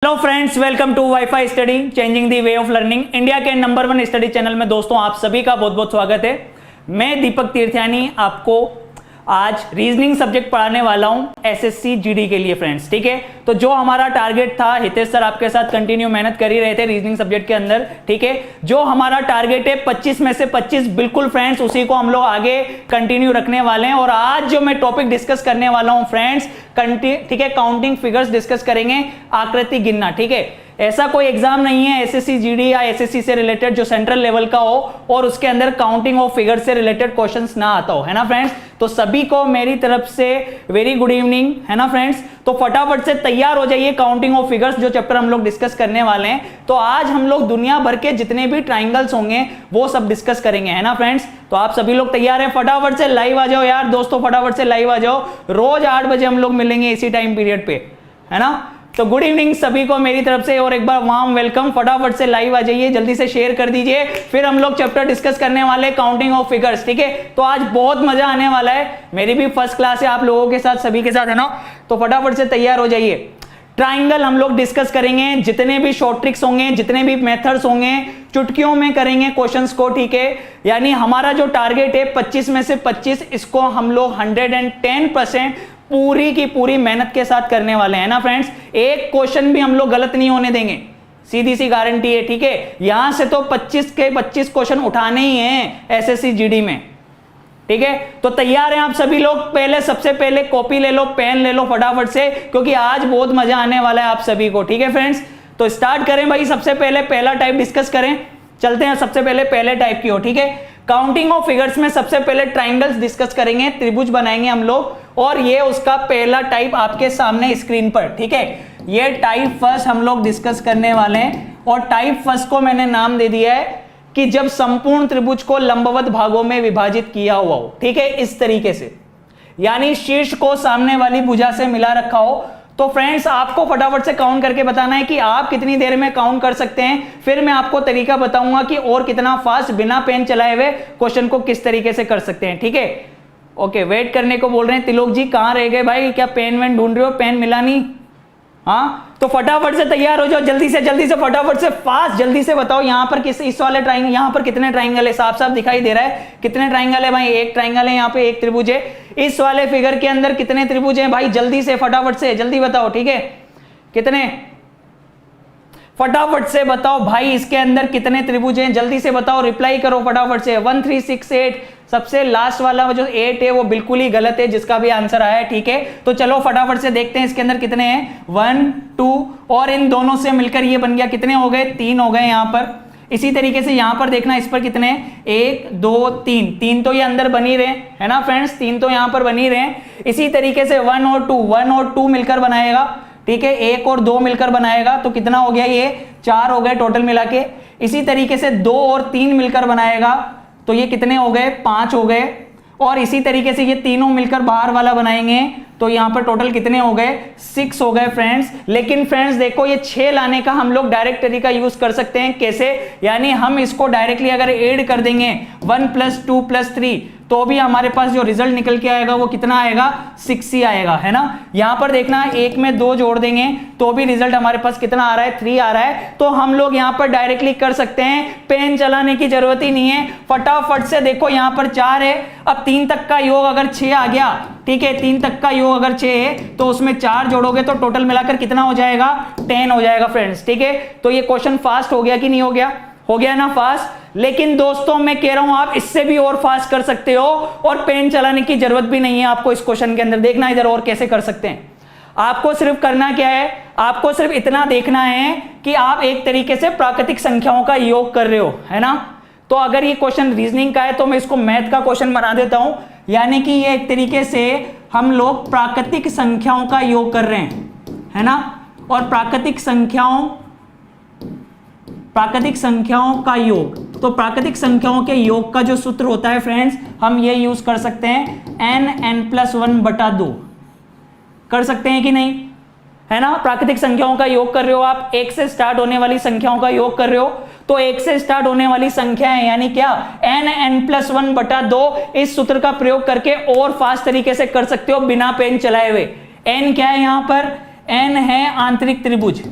Hello friends, welcome to WiFi Study changing the way of learning, India के नंबर 1 study channel में। दोस्तों, आप सभी का बहुत बहुत स्वागत है। मैं दीपक तीर्थयानी आपको आज रीजनिंग सब्जेक्ट पढ़ाने वाला हूं एसएससी जीडी के लिए फ्रेंड्स। ठीक है, तो जो हमारा टारगेट था, हितेश सर आपके साथ कंटिन्यू मेहनत कर ही रहे थे रीजनिंग सब्जेक्ट के अंदर। ठीक है, जो हमारा टारगेट है 25 में से 25 बिल्कुल फ्रेंड्स, उसी को हम लोग आगे कंटिन्यू रखने वाले हैं। और आज जो मैं टॉपिक डिस्कस करने वाला हूं फ्रेंड्स, ठीक है, काउंटिंग फिगर्स डिस्कस करेंगे, आकृति गिनना। ठीक है, ऐसा कोई एग्जाम नहीं है एसएससी जीडी या एसएससी से रिलेटेड जो सेंट्रल लेवल का हो और उसके अंदर काउंटिंग ऑफ फिगर्स से रिलेटेड क्वेश्चंस ना आता हो, है ना फ्रेंड्स। तो सभी को मेरी तरफ से वेरी गुड इवनिंग, है ना फ्रेंड्स। तो फटाफट से तैयार हो जाइए, काउंटिंग ऑफ फिगर्स जो चैप्टर हम लोग डिस्कस करने वाले हैं। तो आज हम लोग दुनिया भर के जितने भी ट्राइंगल्स होंगे वो सब डिस्कस करेंगे, है ना फ्रेंड्स। तो आप सभी लोग तैयार हैं? फटाफट से लाइव आ जाओ यार दोस्तों, फटाफट से लाइव आ जाओ। रोज 8 बजे हम लोग मिलेंगे इसी टाइम पीरियड पे, है ना। तो गुड इवनिंग सभी को मेरी तरफ से और एक बार वार्म वेलकम। फटाफट से लाइव आ जाइए, जल्दी से शेयर कर दीजिए, फिर हम लोग चैप्टर डिस्कस करने वाले काउंटिंग ऑफ फिगर्स। ठीक है, तो आज बहुत मजा आने वाला है। मेरी भी फर्स्ट क्लास है आप लोगों के साथ, सभी के साथ, है ना। तो फटाफट से तैयार हो जाइए। ट्राइंगल हम लोग डिस्कस करेंगे, जितने भी शॉर्ट ट्रिक्स होंगे, जितने भी मेथड्स होंगे, चुटकियों में करेंगे क्वेश्चंस को। ठीक है, यानी हमारा जो टारगेट है 25 में से 25, इसको हम लोग 110% पूरी की पूरी मेहनत के साथ करने वाले हैं ना फ्रेंड्स। एक क्वेश्चन भी हम लोग गलत नहीं होने देंगे, सीधी सी गारंटी है। ठीक है, यहां से तो 25 के 25 क्वेश्चन उठाने ही हैं एसएससी जीडी में। ठीक है, तो तैयार हैं आप सभी लोग? पहले सबसे पहले कॉपी ले लो, पेन ले लो फटाफट से, क्योंकि आज बहुत मजा आने वाला है आप सभी को। ठीक है फ्रेंड्स, तो स्टार्ट करें भाई। सबसे पहले पहला टाइप डिस्कस करें, चलते हैं सबसे पहले पहले टाइप की हो। ठीक है, काउंटिंग ऑफ फिगर्स में सबसे पहले ट्राइंगल्स डिस्कस करेंगे, त्रिभुज बनाएंगे हम लोग, और ये उसका पहला टाइप आपके सामने स्क्रीन पर। ठीक है, ये टाइप फर्स्ट हम लोग डिस्कस करने वाले हैं, और टाइप फर्स्ट को मैंने नाम दे दिया है कि जब संपूर्ण त्रिभुज को लंबवत भागों में विभाजित किया हुआ हो। ठीक है, इस तरीके से, यानी शीर्ष को सामने वाली भुजा से मिला रखा हो। तो फ्रेंड्स, आपको फटाफट से काउंट करके बताना है कि आप कितनी देर में काउंट कर सकते हैं। फिर मैं आपको तरीका बताऊंगा कि और कितना फास्ट बिना पेन चलाए हुए क्वेश्चन को किस तरीके से कर सकते हैं। ठीक है, ओके, वेट करने को बोल रहे हैं। तिलोक जी कहां रह गए भाई? क्या पेन वेन ढूंढ रहे हो? पेन मिला नहीं? हाँ, तो फटाफट से तैयार हो जाओ, जल्दी से फटाफट से फास्ट, जल्दी से बताओ यहां पर किस इस वाले ट्राइंगल, यहां पर कितने ट्राइंगल है? साफ साफ दिखाई दे रहा है कितने ट्राइंगल है भाई? एक ट्राइंगल है, यहाँ पे एक त्रिभुज है। इस वाले फिगर के अंदर कितने त्रिभुज हैं भाई? जल्दी से फटाफट से जल्दी बताओ। ठीक है, कितने? फटाफट से बताओ भाई, इसके अंदर कितने त्रिभुज हैं? जल्दी से बताओ, रिप्लाई करो फटाफट से। 1 3 6 8, सबसे लास्ट वाला जो 8 है वो बिल्कुल ही गलत है, जिसका भी आंसर आया है। ठीक है, तो चलो फटाफट से देखते हैं इसके अंदर कितने हैं। 1 2, और इन दोनों से मिलकर ये बन गया, कितने हो गए? 3 हो गए यहाँ पर। इसी तरीके से यहाँ पर देखना, इस पर कितने? 1 2 3, 3 तो ये अंदर बन ही रहे, है ना फ्रेंड्स, 3 तो यहाँ पर बन ही रहे। इसी तरीके से 1 और 2, 1 और 2 मिलकर बनाएगा। ठीक है, 1 और 2 मिलकर बनाएगा, तो कितना हो गया? ये 4 हो गए टोटल मिला के। इसी तरीके से 2 और 3 मिलकर बनाएगा, तो ये कितने हो गए? 5 हो गए। और इसी तरीके से ये तीनों मिलकर बाहर वाला बनाएंगे, तो यहां पर टोटल कितने हो गए? 6 हो गए फ्रेंड्स। लेकिन फ्रेंड्स देखो, ये 6 लाने का हम लोग डायरेक्ट तरीका यूज कर सकते हैं। कैसे? यानी हम इसको डायरेक्टली अगर ऐड कर देंगे 1 + 2 + 3, तो भी हमारे पास जो रिजल्ट निकल के आएगा वो कितना आएगा? 6 ही आएगा, है ना। यहां पर देखना, 1 में 2 जोड़ देंगे तो भी रिजल्ट हमारे पास कितना आ रहा है? 3 आ रहा है। तो हम लोग यहां पर डायरेक्टली कर सकते हैं, पेन चलाने की जरूरत ही नहीं है। फटाफट से देखो, यहां पर 4 है, अब 3 तक का योग अगर 6 आ गया, ठीक है, 3 तक का योग अगर 6 है तो उसमें 4 जोड़ोगे तो टोटल मिलाकर कितना हो जाएगा? 10 हो जाएगा फ्रेंड्स। ठीक है, तो ये क्वेश्चन फास्ट हो गया कि नहीं हो गया? हो गया ना फास्ट। लेकिन दोस्तों मैं कह रहा हूं, आप इससे भी और फास्ट कर सकते हो, और पेन चलाने की जरूरत भी नहीं है आपको इस क्वेश्चन के अंदर। देखना इधर और कैसे कर सकते हैं। आपको सिर्फ करना क्या है? आपको सिर्फ इतना देखना है कि आप एक तरीके से प्राकृतिक संख्याओं का योग कर रहे हो, है ना। तो अगर ये क्वेश्चन रीजनिंग का है तो मैं इसको मैथ का क्वेश्चन बना देता हूं, यानी कि ये एक तरीके से हम लोग प्राकृतिक संख्याओं का योग कर रहे हैं, है ना। और प्राकृतिक संख्याओं का योग, तो प्राकृतिक संख्याओं के योग का जो सूत्र होता है फ्रेंड्स, हम ये यूज कर सकते हैं, n+1/2 कर सकते हैं कि नहीं? है ना। प्राकृतिक संख्याओं का योग कर रहे हो आप, 1 से स्टार्ट होने वाली संख्याओं का योग कर रहे हो, तो 1 से स्टार्ट होने वाली संख्या है, यानी क्या? n+1/2। इस सूत्र का प्रयोग करके और फास्ट तरीके से कर सकते हो बिना पेन चलाए हुए। n क्या है? यहां पर n है आंतरिक त्रिभुज,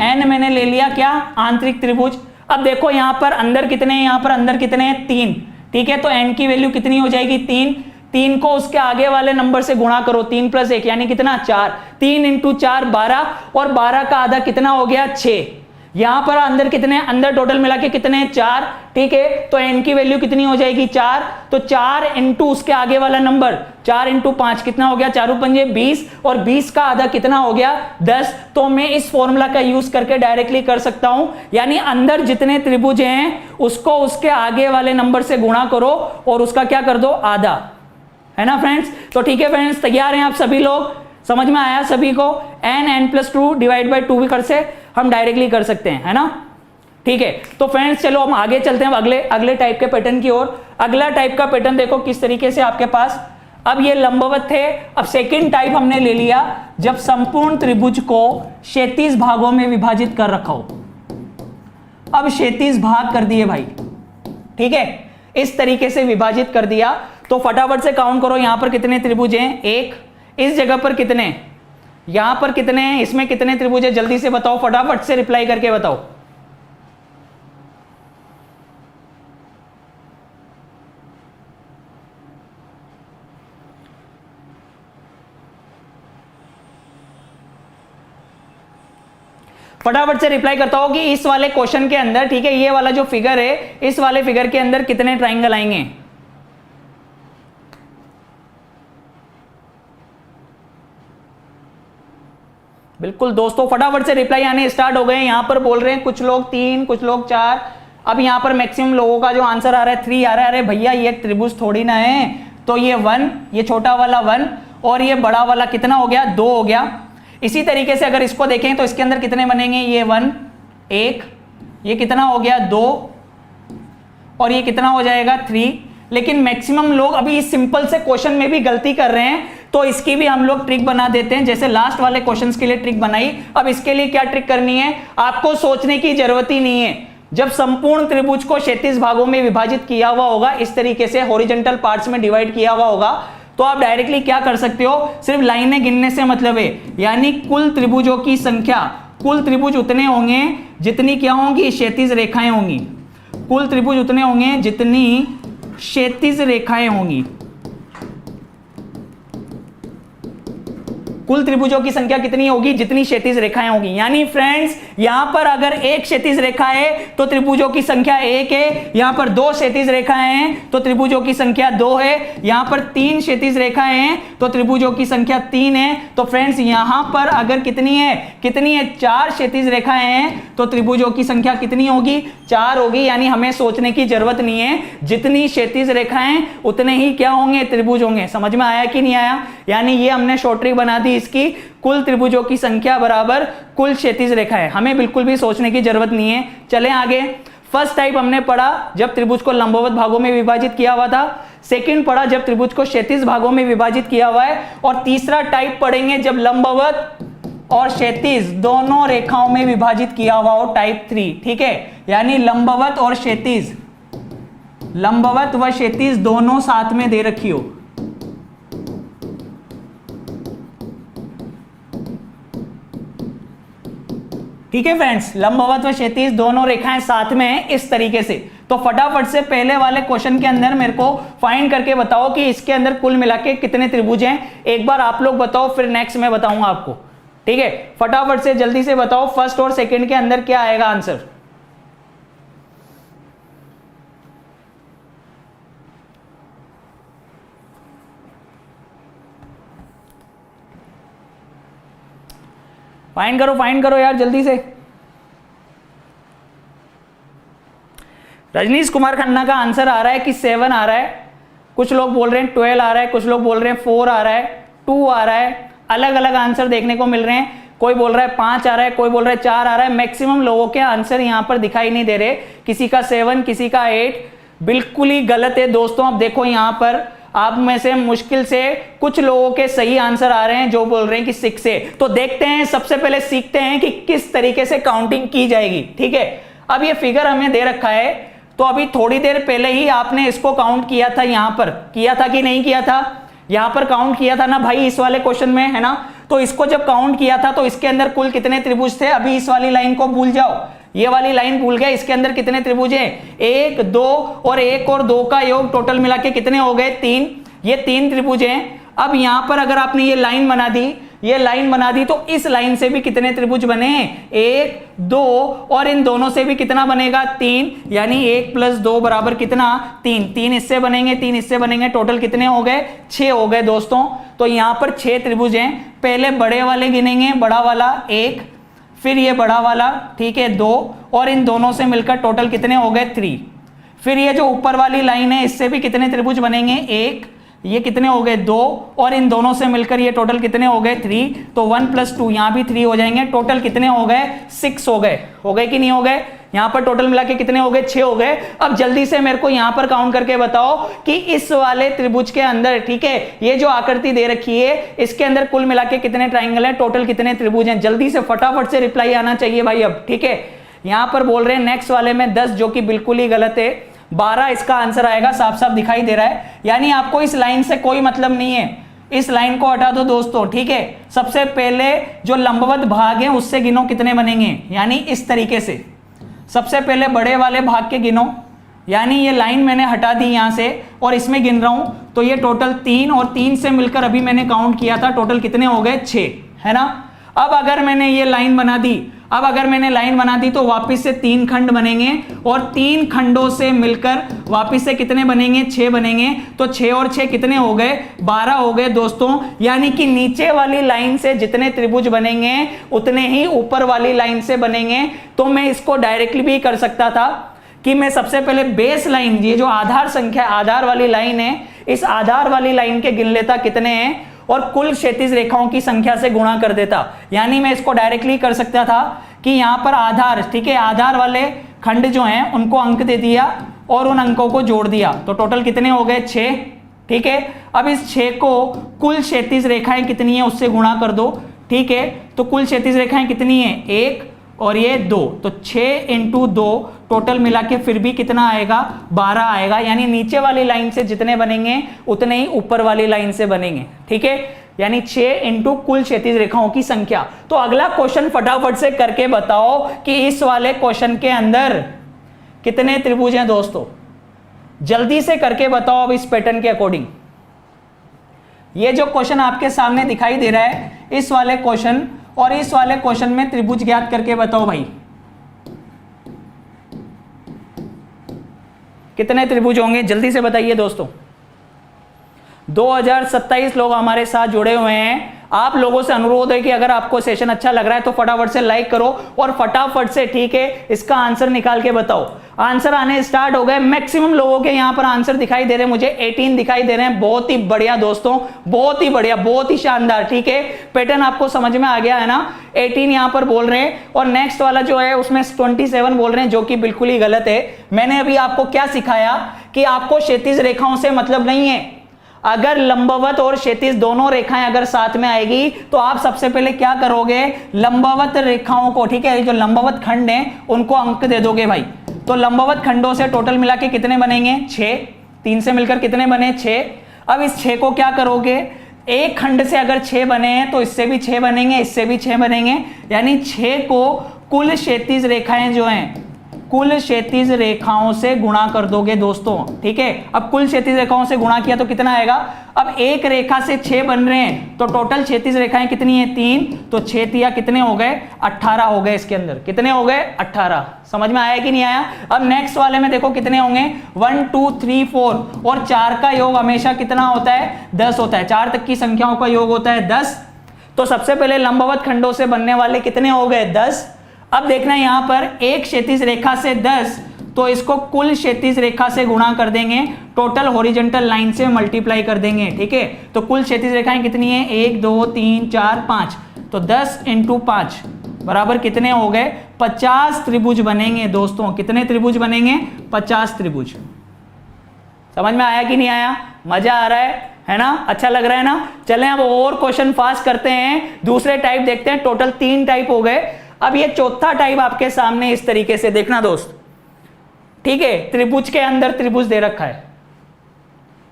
n मैंने ले लिया क्या, आंतरिक त्रिभुज। अब देखो यहां पर अंदर कितने हैं, यहां पर अंदर कितने हैं, 3, ठीक है। तो n की वैल्यू कितनी हो जाएगी, 3। 3 को उसके आगे वाले नंबर से गुणा करो, 3 + 1 यानी कितना, 4। 3 × 4 12, और 12 का आधा कितना हो गया, 6। यहां पर अंदर कितने, अंदर टोटल मिला के कितने, 4, ठीक है। तो n की वैल्यू कितनी हो जाएगी, 4। तो 4 × उसके आगे वाला नंबर, 4 × 5 कितना हो गया, 4 × 5 20, और 20 का आधा कितना हो गया, 10। तो मैं इस फॉर्मूला का यूज करके डायरेक्टली कर सकता हूं, यानी अंदर जितने त्रिभुज हैं उसको उसके आगे वाले नंबर से गुणा करो और उसका क्या कर दो, आधा, है ना फ्रेंड्स। तो ठीक है फ्रेंड्स, तैयार हैं आप सभी लोग, समझ में आया सभी को। n+2 / 2 भी कर से हम डायरेक्टली कर सकते हैं, है ना, ठीक है। तो फ्रेंड्स चलो हम आगे चलते हैं अगले टाइप के पैटर्न की ओर। अगला टाइप का पैटर्न देखो किस तरीके से आपके पास, अब ये लंबवत थे। अब सेकंड टाइप हमने ले लिया जब संपूर्ण त्रिभुज को क्षैतिज भागों में विभाजित कर रखा हो। अब क्षैतिज भाग कर दिए भाई, ठीक है, इस तरीके से विभाजित कर दिया। तो फटाफट से काउंट करो, यहां पर कितने त्रिभुज हैं, 1, इस जगह पर कितने, यहां पर कितने हैं, इसमें कितने त्रिभुज है, जल्दी से बताओ, फटाफट से रिप्लाई करके बताओ। फटाफट से रिप्लाई करता हो कि इस वाले क्वेश्चन के अंदर, ठीक है, ये वाला जो फिगर है, इस वाले फिगर के अंदर कितने ट्राइंगल आएंगे। बिल्कुल दोस्तों, फटाफट से रिप्लाई आने स्टार्ट हो गए। यहां पर बोल रहे हैं कुछ लोग 3, कुछ लोग 4। अब यहां पर मैक्सिमम लोगों का जो आंसर आ रहा है 3 आ रहा है। अरे भैया ये त्रिभुज थोड़ी ना है, तो ये 1, ये छोटा वाला 1 और ये बड़ा वाला कितना हो गया, 2 हो गया। इसी तरीके से अगर इसको देखें तो इसके अंदर कितने बनेंगे, ये 1, 1, ये कितना हो गया, 2, और ये कितना हो जाएगा, 3। लेकिन मैक्सिमम लोग अभी इस सिंपल से क्वेश्चन में भी गलती कर रहे हैं, तो इसकी भी हम लोग ट्रिक बना देते हैं, जैसे लास्ट वाले क्वेश्चंस के लिए ट्रिक बनाई। अब इसके लिए क्या ट्रिक करनी है, आपको सोचने की जरूरत ही नहीं है। जब संपूर्ण त्रिभुज को क्षैतिज भागों में विभाजित किया हुआ होगा, इस तरीके से हॉरिजॉन्टल पार्ट्स में डिवाइड किया हुआ होगा, तो आप डायरेक्टली क्या कर सकते हो, सिर्फ लाइनें गिनने से मतलब है, यानी कुल त्रिभुजों की संख्या, कुल त्रिभुज उतने होंगे जितनी क्या होंगी, क्षैतिज रेखाएं होंगी। कुल त्रिभुज उतने होंगे जितनी क्षैतिज रेखाएं होंगी। कुल त्रिभुजों की संख्या कितनी होगी, जितनी क्षैतिज रेखाएं होंगी। यानी फ्रेंड्स यहां पर अगर एक क्षैतिज रेखा है तो त्रिभुजों की संख्या 1 है, यहां पर 2 क्षैतिज रेखाएं हैं तो त्रिभुजों की संख्या 2 है, यहां पर 3 क्षैतिज रेखाएं हैं तो त्रिभुजों की संख्या 3 है। तो फ्रेंड्स यहां पर अगर कितनी है, 4 क्षैतिज रेखाएं हैं तो त्रिभुजों की संख्या कितनी होगी, 4 होगी। यानी हमें सोचने की जरूरत नहीं है, जितनी क्षैतिज रेखाएं उतने ही क्या होंगे, त्रिभुज होंगे। समझ में आया कि नहीं आया। यानी ये हमने शॉर्ट ट्रिक बना दी इसकी, कुल त्रिभुजों की संख्या बराबर कुल क्षैतिज रेखाएं। हमें बिल्कुल भी सोचने की जरूरत नहीं है। चलें आगे। फर्स्ट टाइप हमने पढ़ा जब त्रिभुज को लंबवत भागों में विभाजित किया हुआ था। सेकंड पढ़ा जब त्रिभुज को क्षैतिज भागों में विभाजित किया हुआ है। और तीसरा टाइप पढ़ेंगे जब लंबवत और क्षैतिज दोनों रेखाओं में विभाजित किया हुआ हो, टाइप 3। ठीक है, यानी लंबवत और क्षैतिज, लंबवत व क्षैतिज दोनों साथ में दे रखी हो। ठीक है फ्रेंड्स, लंबवत व क्षैतिज दोनों रेखाएं साथ में हैं इस तरीके से। तो फटाफट से पहले वाले क्वेश्चन के अंदर मेरे को फाइंड करके बताओ कि इसके अंदर कुल मिला के कितने त्रिभुज हैं। एक बार आप लोग बताओ, फिर नेक्स्ट मैं बताऊंगा आपको। ठीक है, फटाफट से जल्दी से बताओ फर्स्ट और सेकंड के अंदर क्या आएगा आंसर। फाइंड करो यार जल्दी से। रजनीश कुमार खन्ना का आंसर आ रहा है कि 7 आ रहा है, कुछ लोग बोल रहे हैं 12 आ रहा है, कुछ लोग बोल रहे हैं 4 आ रहा है, 2 आ रहा है। अलग अलग आंसर देखने को मिल रहे हैं। कोई बोल रहा है 5 आ रहा है, कोई बोल रहा है 4 आ रहा है। मैक्सिमम लोगों के आंसर यहां पर दिखाई नहीं दे रहे, किसी का 7, किसी का 8। बिल्कुल ही गलत है दोस्तों। अब देखो यहां पर आप में से मुश्किल से कुछ लोगों के सही आंसर आ रहे हैं जो बोल रहे हैं कि 6 है। तो देखते हैं, सबसे पहले सीखते हैं कि किस तरीके से काउंटिंग की जाएगी। ठीक है, अब ये फिगर हमें दे रखा है, तो अभी थोड़ी देर पहले ही आपने इसको काउंट किया था। यहां पर किया था कि नहीं किया था, यहां पर काउंट किया था ना भाई, इस वाले क्वेश्चन में, है ना। तो इसको जब काउंट किया था तो इसके अंदर कुल कितने त्रिभुज थे? अभी इस वाली लाइन को भूल जाओ, ये वाली लाइन भूल गए, इसके अंदर कितने त्रिभुज हैं? 1 2 और 1 और 2 का योग टोटल मिला के कितने हो गए? 3। ये 3 त्रिभुज हैं। अब यहां पर अगर आपने ये लाइन बना दी, ये लाइन बना दी, तो इस लाइन से भी कितने त्रिभुज बने हैं? 1 2 और इन दोनों से भी कितना बनेगा? 3। यानी 1 + 2 बराबर कितना? 3। 3 इससे बनेंगे, 3 इससे बनेंगे, टोटल कितने हो गए? 6 हो गए दोस्तों। तो यहां पर 6 त्रिभुज हैं। पहले बड़े वाले गिनेंगे, बड़ा वाला 1, फिर ये बड़ा वाला, ठीक है, 2 और इन दोनों से मिलकर टोटल कितने हो गए? 3। फिर ये जो ऊपर वाली लाइन है इससे भी कितने त्रिभुज बनेंगे? 1, ये कितने हो गए? 2 और इन दोनों से मिलकर ये टोटल कितने हो गए? 3। तो 1 + 2 यहां भी 3 हो जाएंगे, टोटल कितने हो गए? 6 हो गए। हो गए कि नहीं हो गए? यहां पर टोटल मिला के कितने हो गए? 6 हो गए। अब जल्दी से मेरे को यहां पर काउंट करके बताओ कि इस वाले त्रिभुज के अंदर, ठीक है, ये जो आकृति दे रखी है इसके अंदर कुल मिला के कितने ट्राइंगल है, टोटल कितने त्रिभुज हैं? जल्दी से फटाफट से रिप्लाई आना चाहिए भाई अब, ठीक है। यहां पर बोल रहे हैं नेक्स्ट वाले में 10, जो कि बिल्कुल ही गलत है। 12 इसका आंसर आएगा, साफ साफ दिखाई दे रहा है। यानी आपको इस लाइन से कोई मतलब नहीं है, इस लाइन को हटा दो दोस्तों, ठीक है। सबसे पहले जो लंबवत भाग है उससे गिनो कितने बनेंगे, यानी इस तरीके से सबसे पहले बड़े वाले भाग के गिनो, यानी ये लाइन मैंने हटा दी यहां से और इसमें गिन रहा हूं, तो ये टोटल 3 और 3 से मिलकर अभी मैंने काउंट किया था, टोटल कितने हो गए? 6, है ना। अब अगर मैंने ये लाइन बना दी, तो वापस से 3 खंड बनेंगे और 3 खंडों से मिलकर वापस से कितने बनेंगे? 6 बनेंगे। तो 6 और 6 कितने हो गए? 12 हो गए दोस्तों। यानी कि नीचे वाली लाइन से जितने त्रिभुज बनेंगे उतने ही ऊपर वाली लाइन से बनेंगे। तो मैं इसको डायरेक्टली भी कर सकता था कि मैं सबसे पहले बेस लाइन, ये जो आधार संख्या, आधार वाली लाइन है, इस आधार वाली लाइन के गिन लेता कितने हैं और कुल क्षैतिज रेखाओं की संख्या से गुणा कर देता। यानी मैं इसको डायरेक्टली कर सकता था कि यहां पर आधार, ठीक है, आधार वाले खंड जो हैं उनको अंक दे दिया और उन अंकों को जोड़ दिया, तो टोटल कितने हो गए? 6, ठीक है। अब इस 6 को कुल क्षैतिज रेखाएं कितनी है उससे गुणा कर दो, ठीक है। तो कुल क्षैतिज रेखाएं कितनी है? 1 और ये 2, तो 6 × 2 टोटल मिला के फिर भी कितना आएगा? 12 आएगा। यानी नीचे वाली लाइन से जितने बनेंगे उतने ही ऊपर वाली लाइन से बनेंगे, ठीक है। यानी 6 × कुल क्षैतिज रेखाओं की संख्या। तो अगला क्वेश्चन फटाफट से करके बताओ कि इस वाले क्वेश्चन के अंदर कितने त्रिभुज हैं दोस्तों? जल्दी से करके बताओ अब इस पैटर्न के अकॉर्डिंग। ये जो क्वेश्चन आपके सामने दिखाई दे रहा है, इस वाले क्वेश्चन और इस वाले क्वेश्चन में त्रिभुज ज्ञात करके बताओ भाई, कितने त्रिभुज होंगे? जल्दी से बताइए दोस्तों। 2027 लोग हमारे साथ जुड़े हुए हैं। आप लोगों से अनुरोध है कि अगर आपको सेशन अच्छा लग रहा है तो फटाफट से लाइक करो और फटाफट से, ठीक है, इसका आंसर निकाल के बताओ। आंसर आने स्टार्ट हो गए। मैक्सिमम लोगों के यहां पर आंसर दिखाई दे रहे हैं, मुझे 18 दिखाई दे रहे हैं। बहुत ही बढ़िया दोस्तों, बहुत ही बढ़िया, बहुत ही शानदार, ठीक है। पैटर्न आपको समझ में आ गया है ना। 18 यहां पर बोल रहे हैं और नेक्स्ट वाला जो है उसमें 27 बोल रहे हैं, जो कि बिल्कुल ही गलत है। मैंने अभी आपको क्या सिखाया कि आपको क्षैतिज रेखाओं से मतलब नहीं है। अगर लंबवत और क्षैतिज दोनों रेखाएं अगर साथ में आएगी तो आप सबसे पहले क्या करोगे? लंबवत रेखाओं को, ठीक है, जो लंबवत खंड हैं उनको अंक दे दोगे भाई। तो लंबवत खंडों से टोटल मिला के कितने बनेंगे? 6। 3 से मिलकर कितने बने? 6। अब इस 6 को क्या करोगे? एक खंड से अगर 6 बने हैं तो इससे भी 6 बनेंगे, इससे भी 6 बनेंगे। यानी 6 को कुल क्षैतिज रेखाएं जो हैं, कुल क्षैतिज रेखाओं से गुणा कर दोगे दोस्तों, ठीक है। अब कुल क्षैतिज रेखाओं से गुणा किया तो कितना आएगा? अब एक रेखा से 6 बन रहे हैं तो टोटल क्षैतिज रेखाएं कितनी है? 3। तो 6 तिया कितने हो गए? 18 हो गए। इसके अंदर कितने हो गए? 18। समझ में आया कि नहीं आया? अब नेक्स्ट वाले में देखो कितने होंगे? 1 2 3 4 और 4 का योग हमेशा कितना होता है? 10 होता है। 4 तक की संख्याओं का योग होता है 10। तो सबसे पहले लंबवत खंडों से बनने वाले कितने हो गए? 10। अब देखना यहां पर एक क्षैतिज रेखा से 10, तो इसको कुल क्षैतिज रेखा से गुणा कर देंगे, टोटल हॉरिजॉन्टल लाइन से मल्टीप्लाई कर देंगे, ठीक है। तो कुल क्षैतिज रेखाएं कितनी है? 1 2 3 4 5। तो 10 × 5 बराबर कितने हो गए? 50 त्रिभुज बनेंगे दोस्तों। कितने त्रिभुज बनेंगे? 50 त्रिभुज। समझ में आया कि नहीं आया? मजा आ रहा है ना? अच्छा लग रहा है ना? चलें अब और क्वेश्चन फास्ट करते हैं, दूसरे टाइप देखते हैं। टोटल 3 टाइप हो गए। अब ये चौथा टाइप आपके सामने इस तरीके से देखना दोस्त, ठीक है। त्रिभुज के अंदर त्रिभुज दे रखा है,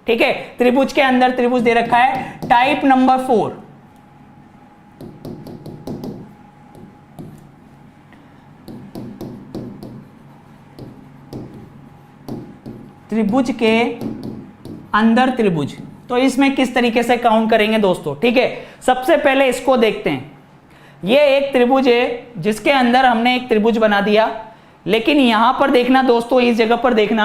ठीक है, त्रिभुज के अंदर त्रिभुज दे रखा है। टाइप नंबर 4, त्रिभुज के अंदर त्रिभुज, तो इसमें किस तरीके से काउंट करेंगे दोस्तों, ठीक है। सबसे पहले इसको देखते हैं। ये एक त्रिभुज है जिसके अंदर हमने एक त्रिभुज बना दिया, लेकिन यहां पर देखना दोस्तों, इस जगह पर देखना,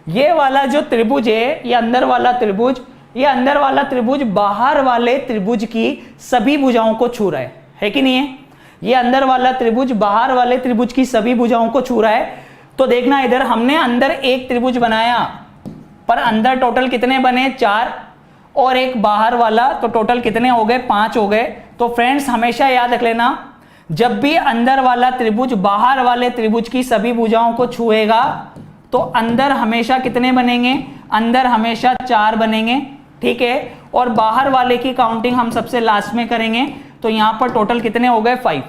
ये वाला जो त्रिभुज है, ये अंदर वाला त्रिभुज, ये अंदर वाला त्रिभुज बाहर वाले त्रिभुज की सभी भुजाओं को छू रहा है कि नहीं है। ये अंदर वाला त्रिभुज बाहर वाले त्रिभुज की सभी भुजाओं को छू रहा है। तो देखना इधर हमने अंदर एक त्रिभुज बनाया, पर अंदर टोटल कितने बने, 4, और एक बाहर वाला, तो टोटल कितने हो गए, 5 हो गए। तो फ्रेंड्स हमेशा याद रख लेना, जब भी अंदर वाला त्रिभुज बाहर वाले त्रिभुज की सभी भुजाओं को छुएगा तो अंदर हमेशा कितने बनेंगे, अंदर हमेशा 4 बनेंगे, ठीक है। और बाहर वाले की काउंटिंग हम सबसे लास्ट में करेंगे, तो यहां पर टोटल कितने हो गए, 5,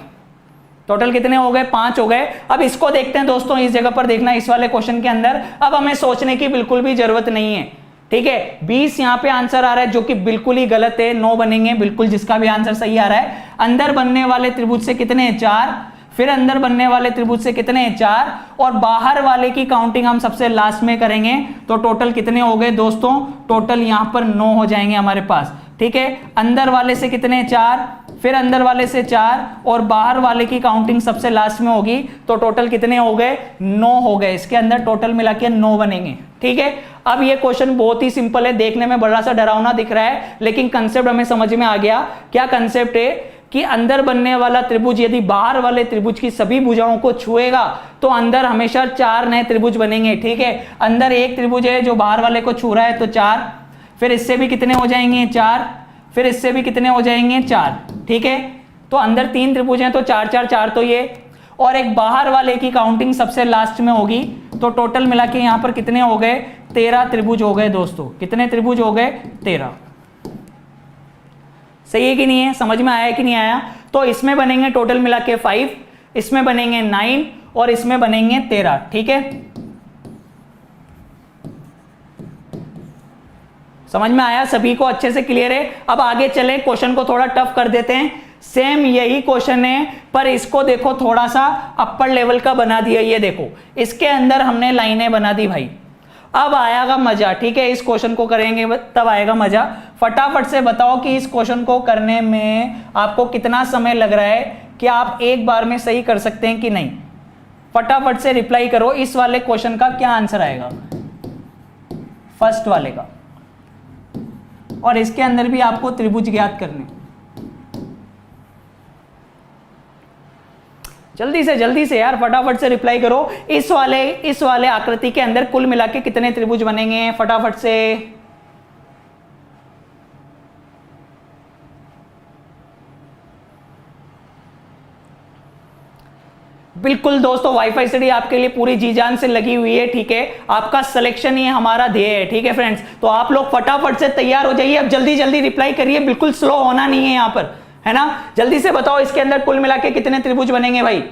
टोटल कितने हो गए, 5 हो गए। अब इसको देखते हैं दोस्तों, इस जगह पर देखना, इस वाले क्वेश्चन के अंदर अब हमें सोचने की बिल्कुल भी जरूरत नहीं है, ठीक है। 20 यहां पे आंसर आ रहा है जो कि बिल्कुल ही गलत है, 9 बनेंगे बिल्कुल, जिसका भी आंसर सही आ रहा है। अंदर बनने वाले त्रिभुज से कितने, 4, फिर अंदर बनने वाले त्रिभुज से कितने, 4, और बाहर वाले की काउंटिंग हम सबसे लास्ट में करेंगे, तो टोटल कितने हो गए दोस्तों, टोटल यहां पर 9 हो जाएंगे हमारे पास, ठीक है। अंदर वाले से कितने, 4, फिर अंदर वाले से 4, और बाहर वाले की काउंटिंग सबसे लास्ट में होगी, तो टोटल कितने हो गए, 9 हो गए। इसके अंदर टोटल मिला के 9 बनेंगे, ठीक है। अब ये क्वेश्चन बहुत ही सिंपल है, देखने में बड़ा सा डरावना दिख रहा है, लेकिन कंसेप्ट हमें समझ में आ गया। क्या कंसेप्ट है कि अंदर बनने वाला त्रिभुज यदि बाहर वाले त्रिभुज की सभी भुजाओं को छुएगा तो अंदर हमेशा 4 नए त्रिभुज बनेंगे, ठीक है। अंदर एक त्रिभुज है जो बाहर वाले को छू रहा है, तो 4, फिर इससे भी कितने हो जाएंगे, 4, फिर इससे भी कितने हो जाएंगे, 4, ठीक है। तो अंदर 3 त्रिभुज हैं, तो 4 4 4, तो ये, और एक बाहर वाले की काउंटिंग सबसे लास्ट में होगी, तो टोटल मिला के यहां पर कितने हो गए, 13 त्रिभुज हो गए दोस्तों। कितने त्रिभुज हो गए, 13। सही है कि नहीं है, समझ में आया कि नहीं आया। तो इसमें बनेंगे टोटल मिला के 5, इसमें बनेंगे 9, और इसमें बनेंगे 13, ठीक है। समझ में आया सभी को, अच्छे से क्लियर है। अब आगे चले, क्वेश्चन को थोड़ा टफ कर देते हैं। सेम यही क्वेश्चन है, पर इसको देखो थोड़ा सा अपर लेवल का बना दिया। ये देखो, इसके अंदर हमने लाइनें बना दी भाई। अब आएगा मजा, ठीक है। इस क्वेश्चन को करेंगे तब आएगा मजा। फटाफट से बताओ कि इस क्वेश्चन को करने में आपको कितना समय लग रहा है, कि आप एक बार में सही कर सकते हैं कि नहीं। फटाफट से रिप्लाई करो, इस वाले क्वेश्चन का क्या आंसर आएगा, फर्स्ट वाले का। और इसके अंदर भी आपको त्रिभुज ज्ञात करने, जल्दी से यार फटाफट से रिप्लाई करो। इस वाले आकृति के अंदर कुल मिला के कितने त्रिभुज बनेंगे, फटाफट से। बिल्कुल दोस्तों, वाईफाई स्टडी आपके लिए पूरी जी जान से लगी हुई है, ठीक है। आपका सिलेक्शन ही हमारा ध्येय है, ठीक है फ्रेंड्स। तो आप लोग फटाफट से तैयार हो जाइए, अब जल्दी जल्दी रिप्लाई करिए, बिल्कुल स्लो होना नहीं है यहां पर, है ना। जल्दी से बताओ इसके अंदर कुल मिला के कितने त्रिभुज बनेंगे भाई।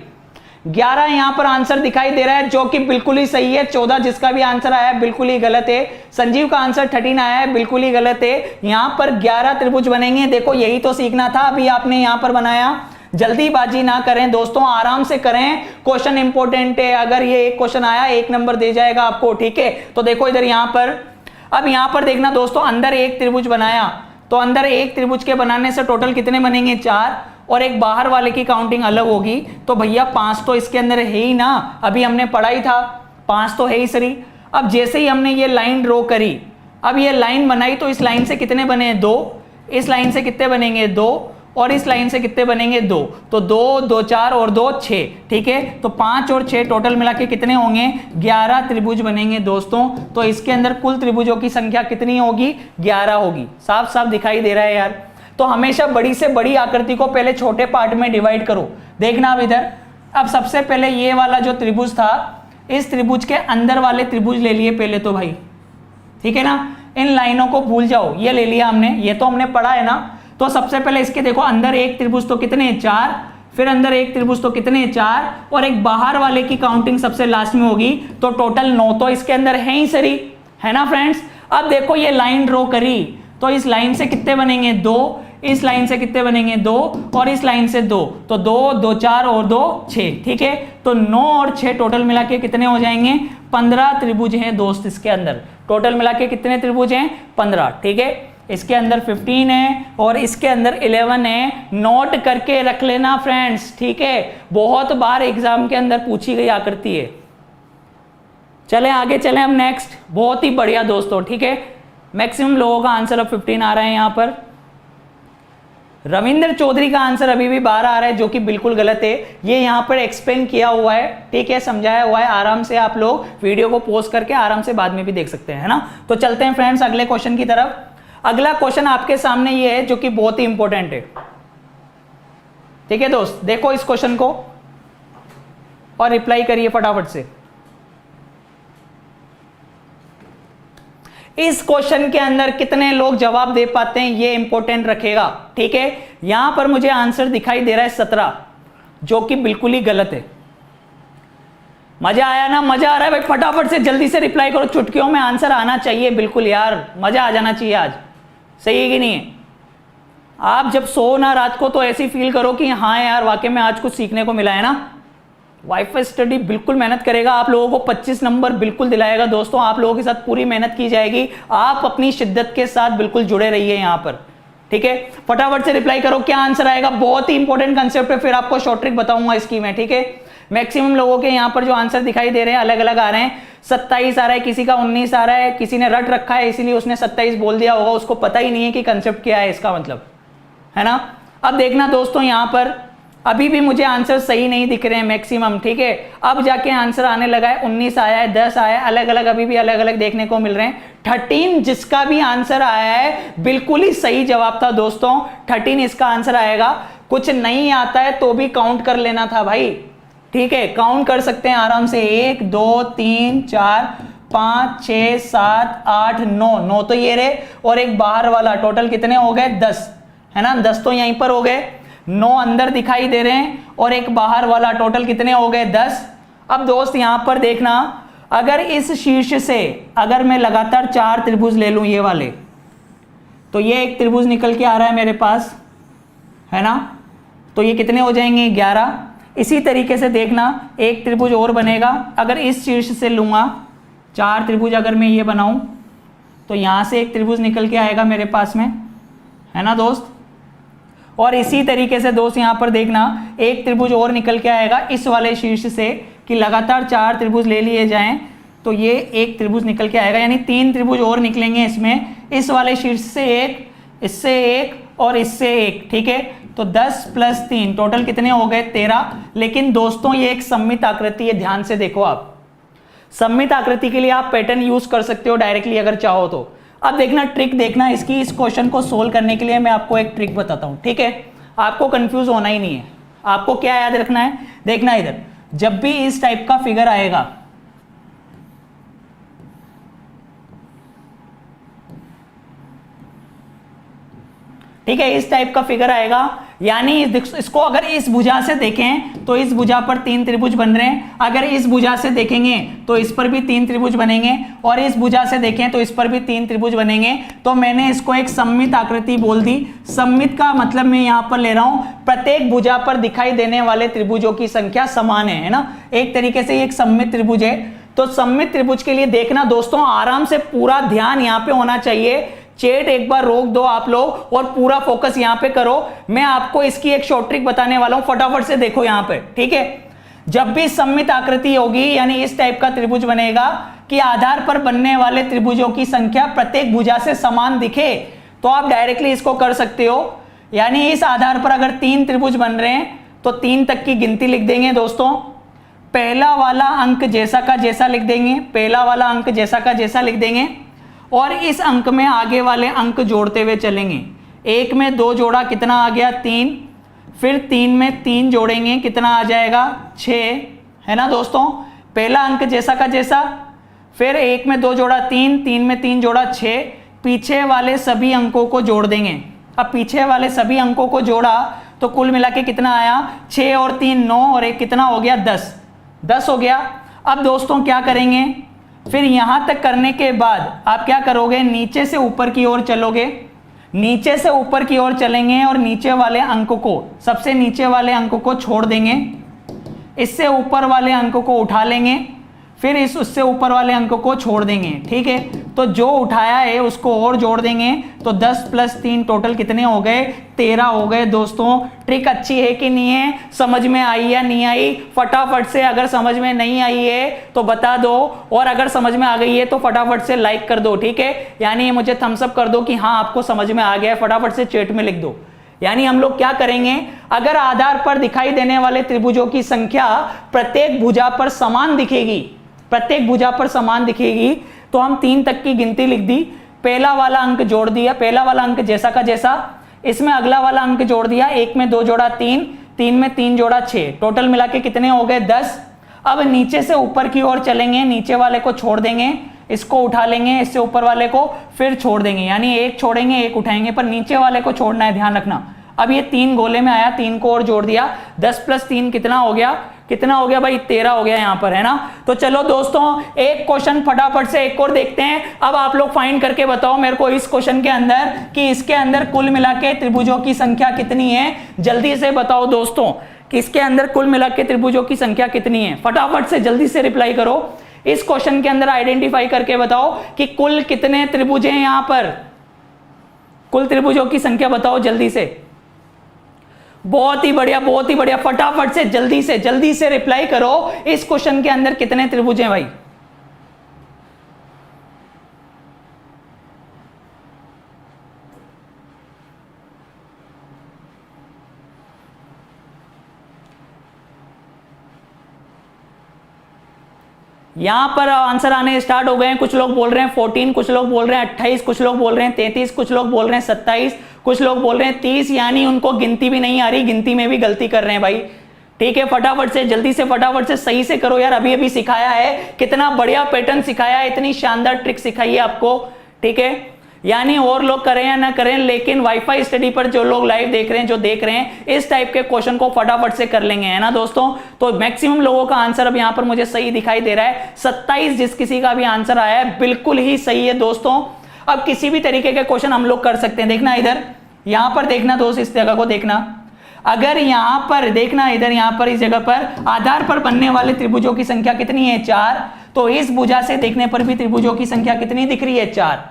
11 यहां पर आंसर दिखाई दे रहा है, जो कि बिल्कुल ही सही है। 14 जिसका भी आंसर आया है बिल्कुल ही गलत है। संजीव का आंसर 13 आया है, बिल्कुल ही गलत है। यहां पर 11 त्रिभुज बनेंगे। देखो यही तो सीखना था, अभी आपने यहां पर बनाया। जल्दीबाजी ना करें दोस्तों, आराम से करें, क्वेश्चन इंपॉर्टेंट है। अगर ये एक क्वेश्चन आया 1 नंबर दे जाएगा आपको, ठीक है। तो देखो इधर यहां पर, अब यहां पर देखना दोस्तों, अंदर एक त्रिभुज बनाया, तो अंदर एक त्रिभुज के बनाने से टोटल कितने बनेंगे, 4, और एक बाहर वाले की काउंटिंग अलग होगी। तो भैया 5 तो इसके अंदर है ही ना, अभी हमने पढ़ा ही था, 5 तो है ही सही। अब जैसे ही हमने ये लाइन ड्रॉ करी, अब ये लाइन बनाई, तो इस लाइन से कितने बने, 2, इस लाइन से कितने बनेंगे, 2, और इस लाइन से कितने बनेंगे, 2। तो 2 2 4 और 2 6, ठीक है। तो 5 और 6 टोटल मिला के कितने होंगे, 11 त्रिभुज बनेंगे दोस्तों। तो इसके अंदर कुल त्रिभुजों की संख्या कितनी होगी, 11 होगी। साफ साफ दिखाई दे रहा है यार। तो हमेशा बड़ी से बड़ी आकृति को पहले छोटे पार्ट में डिवाइड करो। देखना अब इधर, अब सबसे पहले ये वाला जो त्रिभुज था, इस त्रिभुज के अंदर वाले त्रिभुज ले लिए पहले तो भाई, ठीक है ना। इन लाइनों को भूल जाओ, ये ले लिया हमने, ये तो हमने पढ़ा है ना। तो सबसे पहले इसके देखो, अंदर एक त्रिभुज तो कितने, 4, फिर अंदर एक त्रिभुज तो कितने, 4, और एक बाहर वाले की काउंटिंग सबसे लास्ट में होगी, तो टोटल 9 तो इसके अंदर है ही सही, है ना फ्रेंड्स। अब देखो ये लाइन ड्रॉ करी, तो इस लाइन से कितने बनेंगे, 2, इस लाइन से कितने बनेंगे 2 और इस लाइन से 2, तो 2 2 4 और 2 6, ठीक है। तो 9 और 6 टोटल मिला के कितने हो जाएंगे 15 त्रिभुज हैं दोस्त इसके अंदर। टोटल मिला के कितने त्रिभुज हैं 15, ठीक है। इसके अंदर 15 है और इसके अंदर 11 है। नोट करके रख लेना फ्रेंड्स, ठीक है, बहुत बार एग्जाम के अंदर पूछी गई आकृति है। चले आगे चले हम नेक्स्ट। बहुत ही बढ़िया दोस्तों, ठीक है। मैक्सिमम लोगों का आंसर अब 15 आ रहा है यहाँ पर। रविंद्र चौधरी का आंसर अभी भी 12 आ रहा है, जो कि बिल्कुल गलत है। ये यहाँ पर एक्सप्लेन किया हुआ है, ठीक है, समझाया हुआ है। आराम से आप लोग वीडियो को पॉज करके आराम से बाद में भी देख सकते हैं, है ना। तो चलते हैं फ्रेंड्स अगले क्वेश्चन की तरफ। अगला क्वेश्चन आपके सामने ये है, जो कि बहुत ही इंपॉर्टेंट है, ठीक है दोस्त। देखो इस क्वेश्चन को और रिप्लाई करिए फटाफट से। इस क्वेश्चन के अंदर कितने लोग जवाब दे पाते हैं ये इंपॉर्टेंट रखेगा, ठीक है। यहां पर मुझे आंसर दिखाई दे रहा है 17, जो कि बिल्कुल ही गलत है। मजा आया ना, मजा आ रहा है भाई, फटाफट से जल्दी से रिप्लाई करो। चुटकियों में आंसर आना चाहिए, बिल्कुल यार, मजा आ जाना चाहिए आज, सही है कि नहीं है। आप जब सो ना रात को तो ऐसी फील करो कि हाँ यार वाकई में आज कुछ सीखने को मिला है ना। वाईफाई स्टडी बिल्कुल मेहनत करेगा, आप लोगों को 25 नंबर बिल्कुल दिलाएगा दोस्तों। आप लोगों के साथ पूरी मेहनत की जाएगी, आप अपनी शिद्दत के साथ बिल्कुल जुड़े रहिए यहाँ पर, ठीक है। फटाफट से रिप्लाई करो, क्या आंसर आएगा। बहुत ही इंपॉर्टेंट कंसेप्ट है, फिर आपको शॉर्ट ट्रिक बताऊंगा इसकी मैं, ठीक है। मैक्सिमम लोगों के यहाँ पर जो आंसर दिखाई दे रहे हैं अलग अलग आ रहे हैं। 27 आ रहा है, किसी का 19 आ रहा है, किसी ने रट रखा है इसीलिए उसने 27 बोल दिया होगा, उसको पता ही नहीं है कि कंसेप्ट क्या है इसका मतलब, है ना। अब देखना दोस्तों, यहाँ पर अभी भी मुझे आंसर सही नहीं दिख रहे हैं मैक्सिमम, ठीक है। अब जाके आंसर आने लगा है, 19 आया है, 10 आया है, अलग अलग अभी भी अलग अलग देखने को मिल रहे हैं। 13 जिसका भी आंसर आया है बिल्कुल ही सही जवाब था दोस्तों, 13 इसका आंसर आएगा। कुछ नहीं आता है तो भी काउंट कर लेना था भाई, ठीक है, काउंट कर सकते हैं आराम से। 1 2 3 4 5 6 7 8 9, 9 तो ये रहे और एक बाहर वाला, टोटल कितने हो गए 10, है ना। 10 तो यहीं पर हो गए, 9 अंदर दिखाई दे रहे हैं और एक बाहर वाला, टोटल कितने हो गए 10। अब दोस्त यहां पर देखना, अगर इस शीर्ष से अगर मैं लगातार 4 त्रिभुज ले लूं ये वाले, तो ये एक त्रिभुज निकल के आ रहा है मेरे पास, है ना। तो ये कितने हो जाएंगे 11। इसी तरीके से देखना एक त्रिभुज और बनेगा, अगर इस शीर्ष से लूंगा 4 त्रिभुज अगर मैं ये बनाऊं तो यहां से एक त्रिभुज निकल के आएगा मेरे पास में, है ना दोस्त। और इसी तरीके से दोस्त यहां पर देखना एक त्रिभुज और निकल के आएगा इस वाले शीर्ष से, कि लगातार 4 त्रिभुज ले लिए जाएं तो ये एक त्रिभुज निकल के आएगा, यानी 3 त्रिभुज और निकलेंगे इसमें, इस वाले शीर्ष से एक, इससे एक और इससे एक, ठीक है। तो 10 + 3 टोटल कितने हो गए 13। लेकिन दोस्तों ये एक सममित आकृति है, ध्यान से देखो आप। सममित आकृति के लिए आप पैटर्न यूज कर सकते हो डायरेक्टली अगर चाहो तो। अब देखना ट्रिक देखना इसकी, इस क्वेश्चन को सोल्व करने के लिए मैं आपको एक ट्रिक बताता हूं, ठीक है। आपको कंफ्यूज होना ही नहीं है, आपको क्या याद रखना है, देखना इधर, जब भी इस टाइप का फिगर आएगा, ठीक है, इस टाइप का फिगर आएगा, यानी इसको अगर इस भुजा से देखें तो इस भुजा पर 3 त्रिभुज बन रहे हैं, अगर इस भुजा से देखेंगे तो इस पर भी 3 त्रिभुज बनेंगे, और इस भुजा से देखें तो इस पर भी 3 त्रिभुज बनेंगे। तो मैंने इसको एक सममित आकृति बोल दी। सममित का मतलब मैं यहां पर ले रहा हूं प्रत्येक भुजा पर दिखाई देने वाले त्रिभुजों की संख्या समान है ना। एक तरीके से एक सममित त्रिभुज है। तो सममित त्रिभुज के लिए देखना दोस्तों, आराम से पूरा ध्यान यहां पे होना चाहिए। चैट एक बार रोक दो आप लोग और पूरा फोकस यहां पे करो। मैं आपको इसकी एक शॉर्ट ट्रिक बताने वाला हूं, फटाफट से देखो यहां पे, ठीक है। जब भी सममित आकृति होगी यानी इस टाइप का त्रिभुज बनेगा कि आधार पर बनने वाले त्रिभुजों की संख्या प्रत्येक भुजा से समान दिखे, तो आप डायरेक्टली इसको कर सकते हो। यानी इस आधार पर अगर 3 त्रिभुज बन रहे हैं तो 3 तक की गिनती लिख देंगे दोस्तों। पहला वाला अंक जैसा का जैसा लिख देंगे, पहला वाला अंक जैसा का जैसा लिख देंगे, और इस अंक में आगे वाले अंक जोड़ते हुए चलेंगे। 1 में 2 जोड़ा कितना आ गया 3, फिर 3 में 3 जोड़ेंगे कितना आ जाएगा 6, है ना दोस्तों। पहला अंक जैसा का जैसा, फिर 1 में 2 जोड़ा 3, 3 में 3 जोड़ा 6, पीछे वाले सभी अंकों को जोड़ देंगे। अब पीछे वाले सभी अंकों को जोड़ा तो कुल मिला के कितना आया 6 और 3 9 और 1 कितना हो गया 10 हो गया। अब दोस्तों क्या करेंगे, फिर यहां तक करने के बाद आप क्या करोगे, नीचे से ऊपर की ओर चलोगे, नीचे से ऊपर की ओर चलेंगे और नीचे वाले अंक को, सबसे नीचे वाले अंक को छोड़ देंगे, इससे ऊपर वाले अंक को उठा लेंगे, फिर उससे ऊपर वाले अंक को छोड़ देंगे। ठीक है, तो जो उठाया है उसको और जोड़ देंगे, तो 10 + 3 टोटल कितने हो गए? 13 हो गए। दोस्तों ट्रिक अच्छी है कि नहीं है? समझ में आई या नहीं आई? फटाफट से अगर समझ में नहीं आई है तो बता दो, और अगर समझ में आ गई है तो फटाफट से लाइक कर दो। ठीक है, यानी मुझे थम्स अप कर दो कि हाँ आपको समझ में आ गया है, फटाफट से चैट में लिख दो। यानी हम लोग क्या करेंगे, अगर आधार पर दिखाई देने वाले त्रिभुजों की संख्या प्रत्येक भुजा पर समान दिखेगी, प्रत्येक भुजा पर समान दिखेगी, तो हम 3 तक की गिनती लिख दी, पहला वाला अंक जोड़ दिया, पहला वाला अंक जैसा का जैसा, इसमें अगला वाला अंक जोड़ दिया, 1 में 2 जोड़ा 3, 3 में 3 जोड़ा 6, टोटल मिला के कितने हो गए? 10। अब नीचे से ऊपर की ओर चलेंगे, नीचे वाले को छोड़ देंगे, इसको उठा लेंगे, इससे ऊपर वाले को फिर छोड़ देंगे, यानी एक छोड़ेंगे एक उठाएंगे, पर नीचे वाले को छोड़ना है, ध्यान रखना। अब ये 3 गोले में आया, 3 को और जोड़ दिया, 10 + 3 कितना हो गया? कितना हो गया भाई? 13 हो गया यहां पर, है ना। तो चलो दोस्तों एक क्वेश्चन फटाफट से एक और देखते हैं। अब आप लोग फाइंड करके बताओ मेरे को इस क्वेश्चन के अंदर कि इसके अंदर कुल मिला के त्रिभुजों की संख्या कितनी है। जल्दी से बताओ दोस्तों कि इसके अंदर कुल मिला के त्रिभुजों की संख्या कितनी है। फटाफट से जल्दी से रिप्लाई करो। इस क्वेश्चन के अंदर आइडेंटिफाई करके बताओ कि कुल कितने त्रिभुज हैं यहां पर, कुल त्रिभुजों की संख्या बताओ जल्दी से। बहुत ही बढ़िया, बहुत ही बढ़िया, फटाफट से जल्दी से रिप्लाई करो। इस क्वेश्चन के अंदर कितने त्रिभुज हैं भाई? यहां पर आंसर आने स्टार्ट हो गए हैं। कुछ लोग बोल रहे हैं 14, कुछ लोग बोल रहे हैं 28, कुछ लोग बोल रहे हैं 33, कुछ लोग बोल रहे हैं 27, कुछ लोग बोल रहे हैं 30, यानी उनको गिनती भी नहीं आ रही, गिनती में भी गलती कर रहे हैं भाई। ठीक है, फटाफट से जल्दी से फटाफट से सही से करो यार। अभी अभी सिखाया है, कितना बढ़िया पैटर्न सिखाया है, इतनी शानदार ट्रिक सिखाई है आपको। ठीक है, यानी और लोग करें या ना करें, लेकिन वाईफाई स्टडी पर जो लोग लाइव देख रहे हैं, जो देख रहे हैं, इस टाइप के क्वेश्चन को फटाफट से कर लेंगे, है ना दोस्तों। तो मैक्सिमम लोगों का आंसर अब यहां पर मुझे सही दिखाई दे रहा है। 27 जिस किसी का भी आंसर आया है बिल्कुल ही सही है दोस्तों। अब किसी भी तरीके के क्वेश्चन हम लोग कर सकते हैं। देखना इधर, यहां पर देखना दोस्त, इस जगह को देखना। अगर यहां पर देखना, इधर यहां पर इस जगह पर आधार पर बनने वाले त्रिभुजों की संख्या कितनी है? 4। तो इस भुजा से देखने पर भी त्रिभुजों की संख्या कितनी दिख रही है? 4।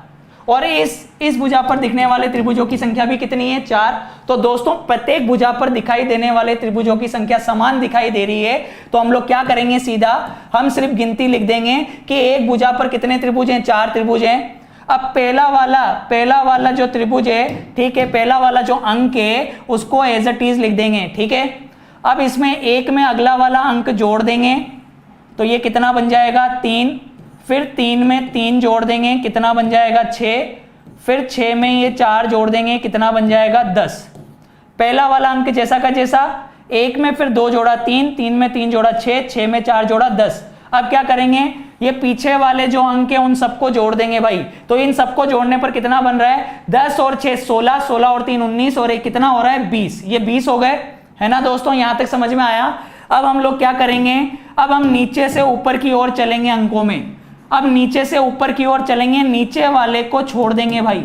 और इस भुजा पर दिखने वाले त्रिभुजों की संख्या भी कितनी है? 4। तो दोस्तों प्रत्येक भुजा पर दिखाई देने वाले त्रिभुजों की संख्या समान दिखाई दे रही है। तो हम लोग क्या करेंगे, सीधा हम सिर्फ गिनती लिख देंगे कि एक भुजा पर कितने त्रिभुज हैं? 4 त्रिभुज हैं। अब पहला वाला जो त्रिभुज है, ठीक है, पहला वाला जो अंक है उसको एज इट इज लिख देंगे। ठीक है, अब इसमें 1 में अगला वाला अंक जोड़ देंगे, तो ये कितना बन जाएगा? 3। फिर 3 में 3 जोड़ देंगे, कितना बन जाएगा? 6। फिर 6 में ये 4 जोड़ देंगे, कितना बन जाएगा? 10। पहला वाला अंक जैसा का जैसा, 1 में फिर 2 जोड़ा 3, 3 में 3 जोड़ा 6, 6 में 4 जोड़ा 10। अब क्या करेंगे, ये पीछे वाले जो अंक है उन सबको जोड़ देंगे भाई। तो इन सबको जोड़ने पर कितना बन रहा है? 10 और 6 16, 16 और 3 19, और 1 कितना हो रहा है? 20। ये 20 हो गए, है ना दोस्तों। यहां तक समझ में आया। अब हम लोग क्या करेंगे, अब हम नीचे से ऊपर की ओर चलेंगे अंकों में। अब नीचे से ऊपर की ओर चलेंगे, नीचे वाले को छोड़ देंगे भाई,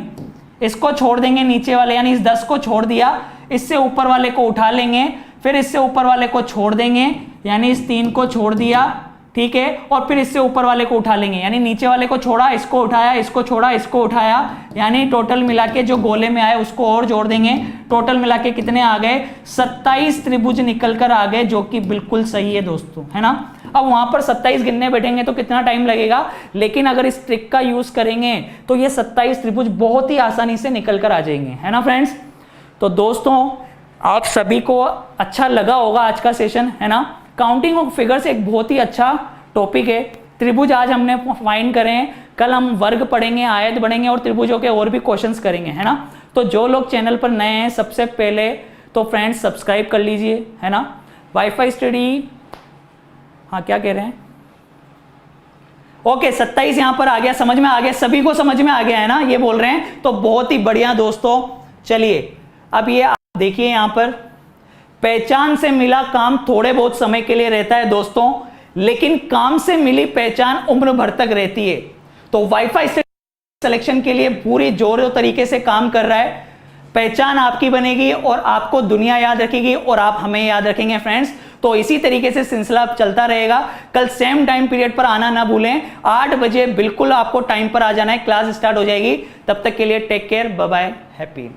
इसको छोड़ देंगे नीचे वाले, यानी इस 10 को छोड़ दिया, इससे ऊपर वाले को उठा लेंगे, फिर इससे ऊपर वाले को छोड़ देंगे, यानी इस 3 को छोड़ दिया। ठीक है, और फिर इससे ऊपर वाले को उठा लेंगे, यानी नीचे वाले को छोड़ा, इसको उठाया, इसको छोड़ा, इसको उठाया, यानी टोटल मिला के जो गोले में आए उसको और जोड़ देंगे। टोटल मिला के कितने आ गए? 27 त्रिभुज निकल कर आ गए, जो कि बिल्कुल सही है दोस्तों, है ना। अब वहां पर 27 गिनने बैठेंगे तो कितना टाइम लगेगा, लेकिन अगर इस ट्रिक का यूज करेंगे तो ये 27 त्रिभुज बहुत ही आसानी से निकल कर आ जाएंगे, है ना फ्रेंड्स। तो दोस्तों आप सभी को अच्छा लगा होगा आज का सेशन, है ना। काउंटिंग ऑफ फिगर्स एक बहुत ही अच्छा टॉपिक है। त्रिभुज आज हमने फाइंड करे हैं, कल हम वर्ग पढ़ेंगे, आयत बढ़ेंगे और त्रिभुजों के और भी क्वेश्चंस करेंगे, है ना। तो जो लोग चैनल पर नए हैं सबसे पहले तो फ्रेंड्स सब्सक्राइब कर लीजिए, है ना। वाईफाई स्टडी, हाँ क्या कह रहे हैं, ओके 27 यहां पर आ गया, समझ में आ गया, सभी को समझ में आ गया है ना, ये बोल रहे हैं। तो बहुत ही बढ़िया दोस्तों, चलिए अब ये देखिए यहां पर, पहचान से मिला काम थोड़े बहुत समय के लिए रहता है दोस्तों, लेकिन काम से मिली पहचान उम्र भर तक रहती है। तो वाईफाई सिलेक्शन के लिए पूरी जोरों तरीके से काम कर रहा है। पहचान आपकी बनेगी और आपको दुनिया याद रखेगी और आप हमें याद रखेंगे फ्रेंड्स। तो इसी तरीके से सिलसिला चलता रहेगा। कल सेम टाइम पीरियड पर आना ना भूलें, 8 बजे बिल्कुल आपको टाइम पर आ जाना है, क्लास स्टार्ट हो जाएगी। तब तक के लिए take care, bye bye, happy.